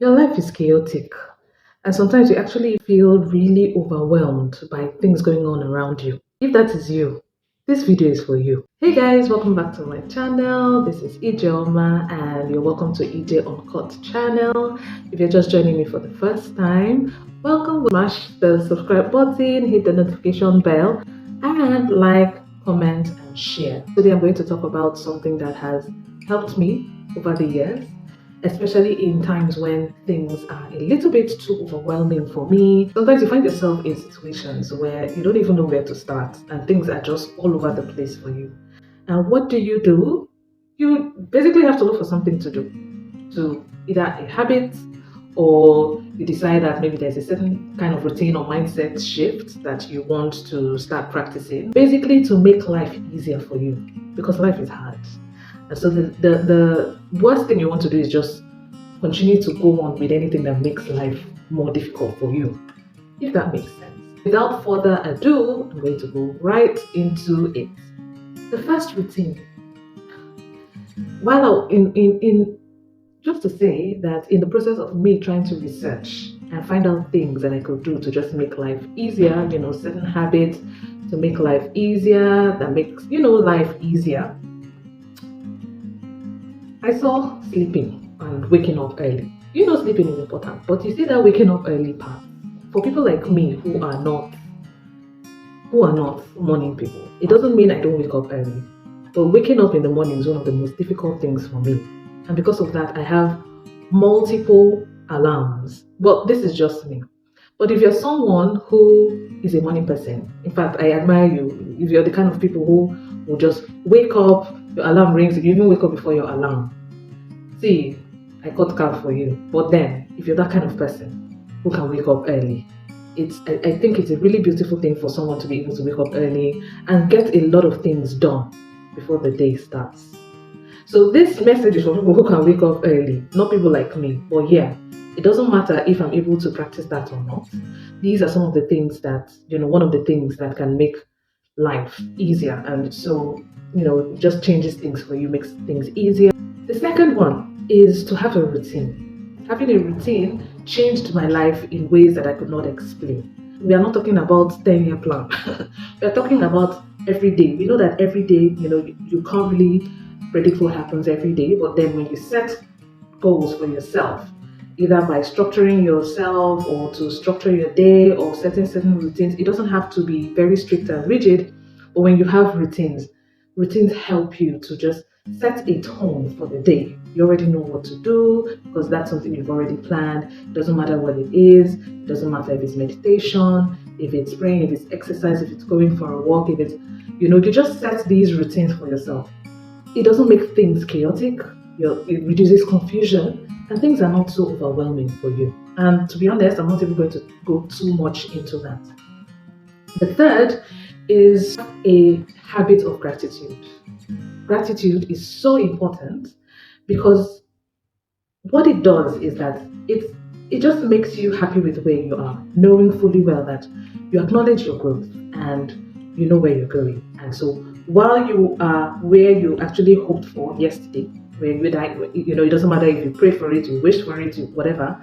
Your life is chaotic, and sometimes you actually feel really overwhelmed by things going on around you. If that is you, this video is for you. Hey guys, welcome back to my channel. This is Ijeoma, and you're welcome to EJ Uncut channel. If you're just joining me for the first time, welcome. Smash the subscribe button, hit the notification bell, and like, comment, and share. Today I'm going to talk about something that has helped me over the years, especially in times when things are a little bit too overwhelming for me. Sometimes you find yourself in situations where you don't even know where to start and things are just all over the place for you. And what do? You basically have to look for something to do, to either a habit, or you decide that maybe there's a certain kind of routine or mindset shift that you want to start practicing, basically to make life easier for you, because life is hard. And so the worst thing you want to do is just continue to go on with anything that makes life more difficult for you, if that makes sense. Without further ado, I'm going to go right into it. The first routine. While in just to say that in the process of me trying to research and find out things that I could do to just make life easier, certain habits to make life easier, that makes, life easier, I saw sleeping and waking up early. Sleeping is important, but you see that waking up early part, for people like me who are not morning people, it doesn't mean I don't wake up early. But waking up in the morning is one of the most difficult things for me. And because of that, I have multiple alarms. But this is just me. But if you're someone who is a morning person, in fact, I admire you. If you're the kind of people who will just wake up, your alarm rings, you even wake up before your alarm. See, I got card for you. But then, if you're that kind of person who can wake up early, I think it's a really beautiful thing for someone to be able to wake up early and get a lot of things done before the day starts. So this message is for people who can wake up early, not people like me. But yeah, it doesn't matter if I'm able to practice that or not. These are some of the things that, one of the things that can make life easier. And so, just changes things for you, makes things easier. The second one is to have a routine. Having a routine changed my life in ways that I could not explain. We are not talking about 10-year plan. We are talking about every day. We know that every day, you can't really predict what happens every day, but then when you set goals for yourself, either by structuring yourself or to structure your day or setting certain routines, it doesn't have to be very strict and rigid, but when you have routines help you to just set a tone for the day. You already know what to do because that's something you've already planned. It doesn't matter what it is. It doesn't matter if it's meditation, if it's praying, if it's exercise, if it's going for a walk, if it's, you just set these routines for yourself. It doesn't make things chaotic. It reduces confusion and things are not so overwhelming for you. And to be honest, I'm not even going to go too much into that. The third is a habit of gratitude. Gratitude is so important because what it does is that it just makes you happy with where you are, knowing fully well that you acknowledge your growth and you know where you're going. And so while you are where you actually hoped for yesterday, when you die, it doesn't matter if you pray for it, you wish for it, whatever.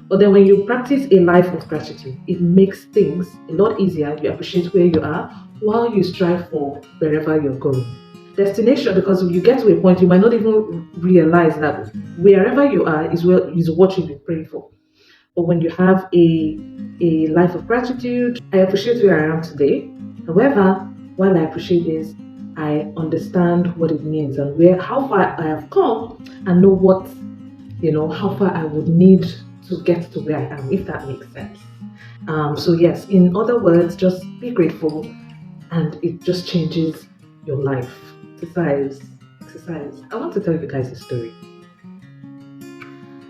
But then when you practice a life of gratitude, it makes things a lot easier. You appreciate where you are while you strive for wherever you're going. Destination, because you get to a point you might not even realize that wherever you are is what you've been praying for. But when you have a life of gratitude, I appreciate where I am today. However, while I appreciate this, I understand what it means and how far I have come and know what, how far I would need to get to where I am, if that makes sense. So yes, in other words, just be grateful and it just changes your life. Exercise. I want to tell you guys a story.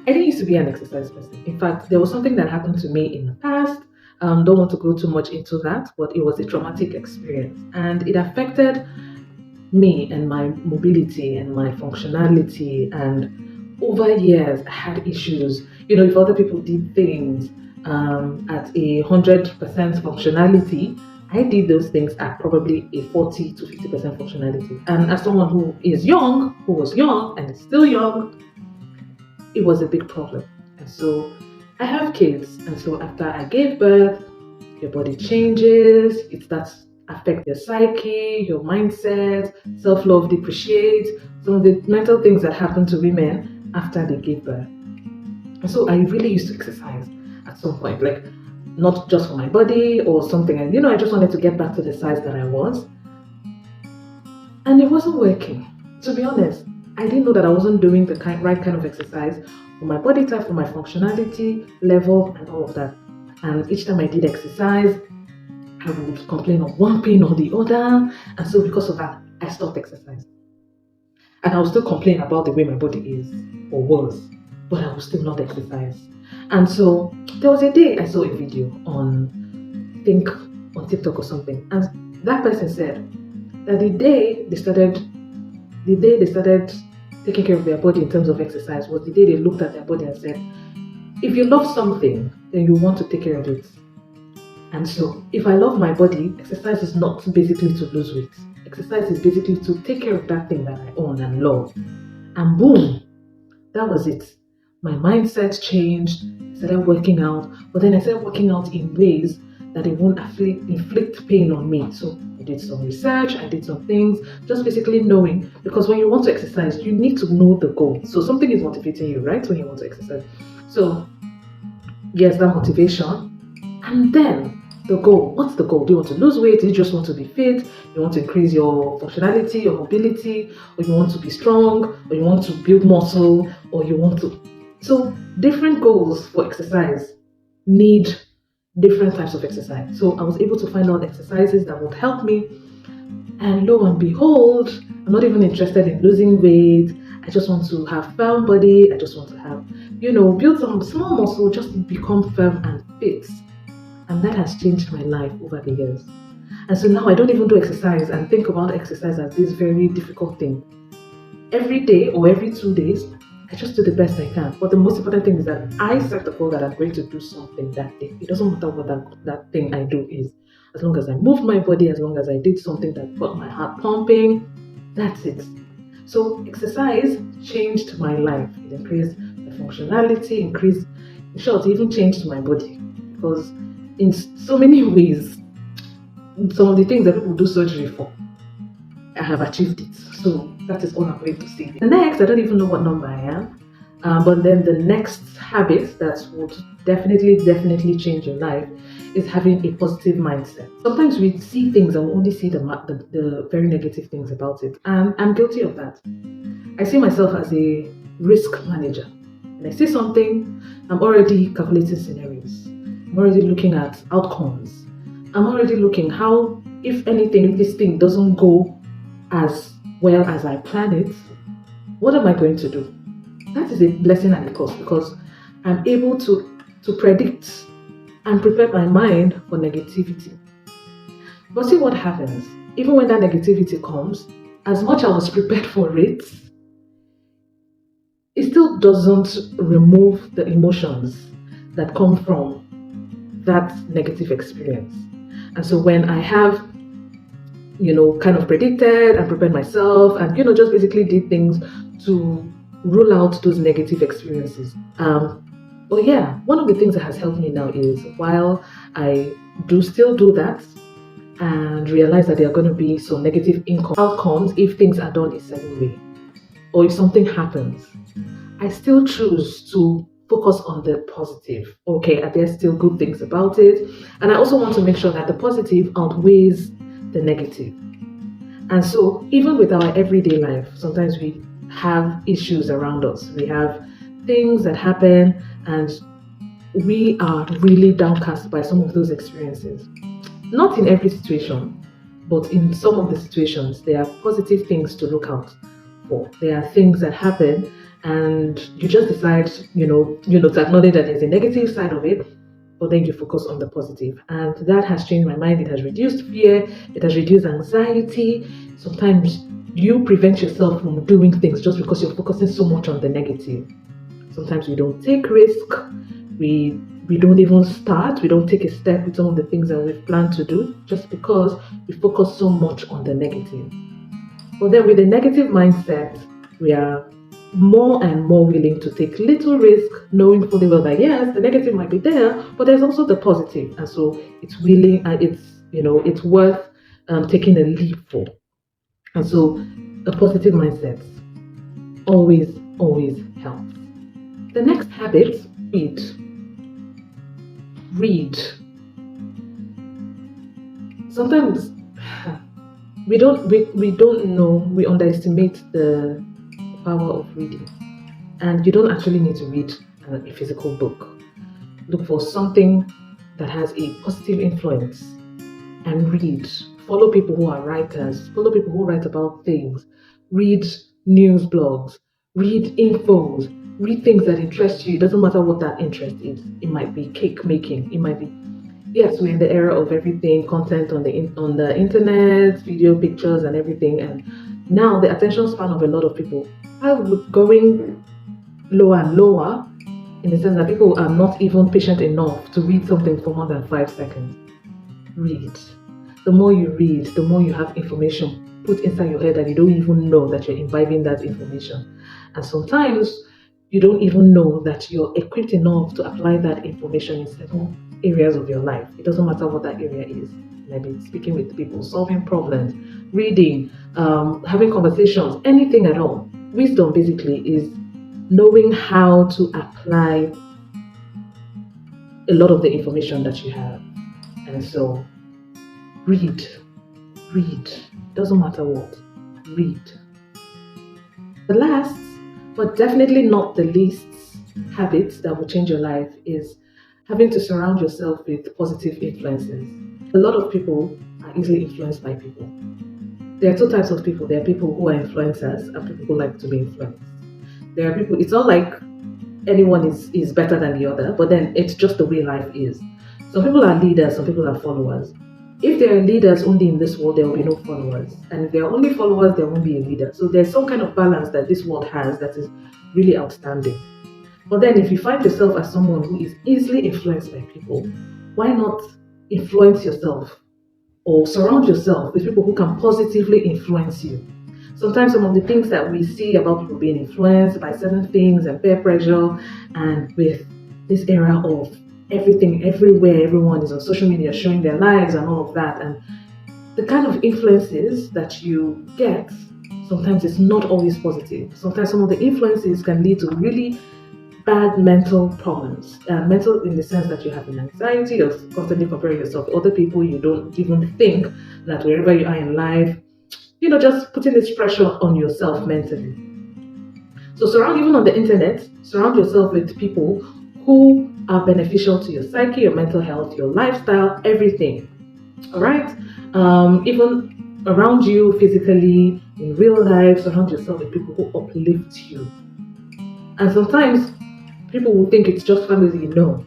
I didn't used to be an exercise person. In fact, there was something that happened to me in the past. Don't want to go too much into that, but it was a traumatic experience and it affected me and my mobility and my functionality. And over years, I had issues. If other people did things at 100% functionality, I did those things at probably a 40 to 50% functionality. And as someone who was young and is still young, it was a big problem. So I have kids, and so after I gave birth, your body changes, it starts affect your psyche, your mindset, self-love depreciates, some of the mental things that happen to women after they give birth. And so I really used to exercise at some point, like not just for my body or something. And I just wanted to get back to the size that I was. And it wasn't working. To be honest, I didn't know that I wasn't doing the right kind of exercise for my body type, for my functionality level, and all of that. And each time I did exercise, I would complain of one pain or the other. And so because of that, I stopped exercising. And I would still complain about the way my body is or was, but I would still not exercise. And so there was a day I saw a video on TikTok or something, and that person said that the day they started taking care of their body in terms of exercise was the day they looked at their body and said, if you love something, then you want to take care of it. And so if I love my body, exercise is not basically to lose weight. Exercise is basically to take care of that thing that I own and love. And boom, that was it. My mindset changed. I started working out, but then I started working out in ways that it won't inflict pain on me. So I did some research, I did some things, just basically knowing, because when you want to exercise, you need to know the goal. So something is motivating you, right, when you want to exercise. So yes, that motivation. And then the goal. What's the goal? Do you want to lose weight? Do you just want to be fit? You want to increase your functionality, your mobility, or you want to be strong, or you want to build muscle, or you want to... So different goals for exercise need different types of exercise. So I was able to find out exercises that would help me. And lo and behold, I'm not even interested in losing weight. I just want to have firm body. I just want to have, build some small muscle just to become firm and fit. And that has changed my life over the years. And so now I don't even do exercise and think about exercise as this very difficult thing. Every day or every 2 days, I just do the best I can. But the most important thing is that I set the goal that I'm going to do something that day. It doesn't matter what that thing I do is. As long as I moved my body, as long as I did something that got my heart pumping, that's it. So exercise changed my life. It increased my functionality, in short, it even changed my body. Because in so many ways, some of the things that people do surgery for, I have achieved it. So that is all I'm going to say. The next, I don't even know what number I am, but then the next habit that would definitely change your life is having a positive mindset. Sometimes we see things and we only see the very negative things about it, and I'm guilty of that. I see myself as a risk manager. When I see something, I'm already calculating scenarios. I'm already looking at outcomes. I'm already looking how, if this thing doesn't go as well as I plan it, what am I going to do? That is a blessing and a curse, because I'm able to predict and prepare my mind for negativity. But see what happens. Even when that negativity comes, as much as I was prepared for it, it still doesn't remove the emotions that come from that negative experience. And so when I have kind of predicted and prepared myself and, just basically did things to rule out those negative experiences. But yeah, one of the things that has helped me now is, while I still do that and realize that there are going to be some negative outcomes if things are done a certain way, or if something happens, I still choose to focus on the positive. Okay, are there still good things about it? And I also want to make sure that the positive outweighs the negative. And so even with our everyday life, sometimes we have issues around us. We have things that happen and we are really downcast by some of those experiences. Not in every situation, but in some of the situations, there are positive things to look out for. There are things that happen and you just decide, to acknowledge that there's a negative side of it, but then you focus on the positive. And that has changed my mind. It has reduced fear. It has reduced anxiety. Sometimes you prevent yourself from doing things just because you're focusing so much on the negative. Sometimes we don't take risk. We don't even start. We don't take a step with some of the things that we've planned to do just because we focus so much on the negative. But then with a negative mindset, we are more and more willing to take little risk, knowing fully well that yes, the negative might be there, but there's also the positive, and so it's willing and it's worth taking a leap for. And so, a positive mindset always helps. The next habit, read. Read. Sometimes we don't know, we underestimate the power of reading. And you don't actually need to read a physical book. Look for something that has a positive influence and read. Follow people who are writers, follow people who write about things, read news blogs, read infos, read things that interest you. It doesn't matter what that interest is. It might be cake making, it might be, yes, we're in the era of everything, content on the internet, video, pictures, and everything. And now the attention span of a lot of people are going lower and lower, in the sense that people are not even patient enough to read something for more than 5 seconds. Read. The more you read, the more you have information put inside your head and you don't even know that you're imbibing that information. And sometimes you don't even know that you're equipped enough to apply that information in certain areas of your life. It doesn't matter what that area is. Maybe speaking with people, solving problems, reading, having conversations, anything at all. Wisdom basically is knowing how to apply a lot of the information that you have. And so, read. Doesn't matter what. Read. The last, but definitely not the least, habit that will change your life is having to surround yourself with positive influences. A lot of people are easily influenced by people. There are two types of people. There are people who are influencers and people who like to be influenced. There are people, it's not like anyone is better than the other, but then it's just the way life is. Some people are leaders, some people are followers. If there are leaders only in this world, there will be no followers. And if there are only followers, there won't be a leader. So there's some kind of balance that this world has that is really outstanding. But then if you find yourself as someone who is easily influenced by people, why not influence yourself or surround yourself with people who can positively influence you? Sometimes some of the things that we see about people being influenced by certain things and peer pressure, and with this era of everything, everywhere, everyone is on social media showing their lives and all of that, and the kind of influences that you get, sometimes it's not always positive. Sometimes some of the influences can lead to really bad mental problems. Mental in the sense that you have an anxiety, you're constantly comparing yourself to other people, you don't even think that wherever you are in life, just putting this pressure on yourself mentally. So even on the internet, surround yourself with people who are beneficial to your psyche, your mental health, your lifestyle, everything. All right? Even around you physically, in real life, surround yourself with people who uplift you. And sometimes people will think it's just family. No.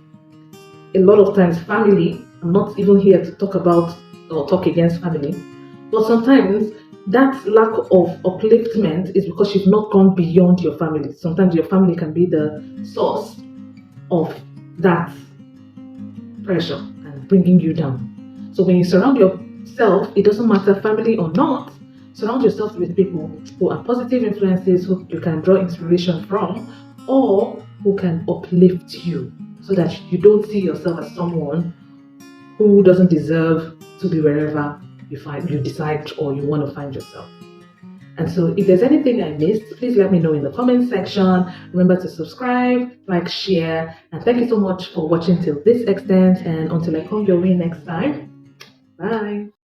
A lot of times family, I'm not even here to talk about or talk against family, but sometimes that lack of upliftment is because you've not gone beyond your family. Sometimes your family can be the source of that pressure and bringing you down. So when you surround yourself, it doesn't matter family or not, surround yourself with people who are positive influences, who you can draw inspiration from, or who can uplift you, so that you don't see yourself as someone who doesn't deserve to be wherever you decide or you want to find yourself. And so if there's anything I missed, please let me know in the comment section. Remember to subscribe, like, share, and thank you so much for watching till this extent, and until I come your way next time, bye.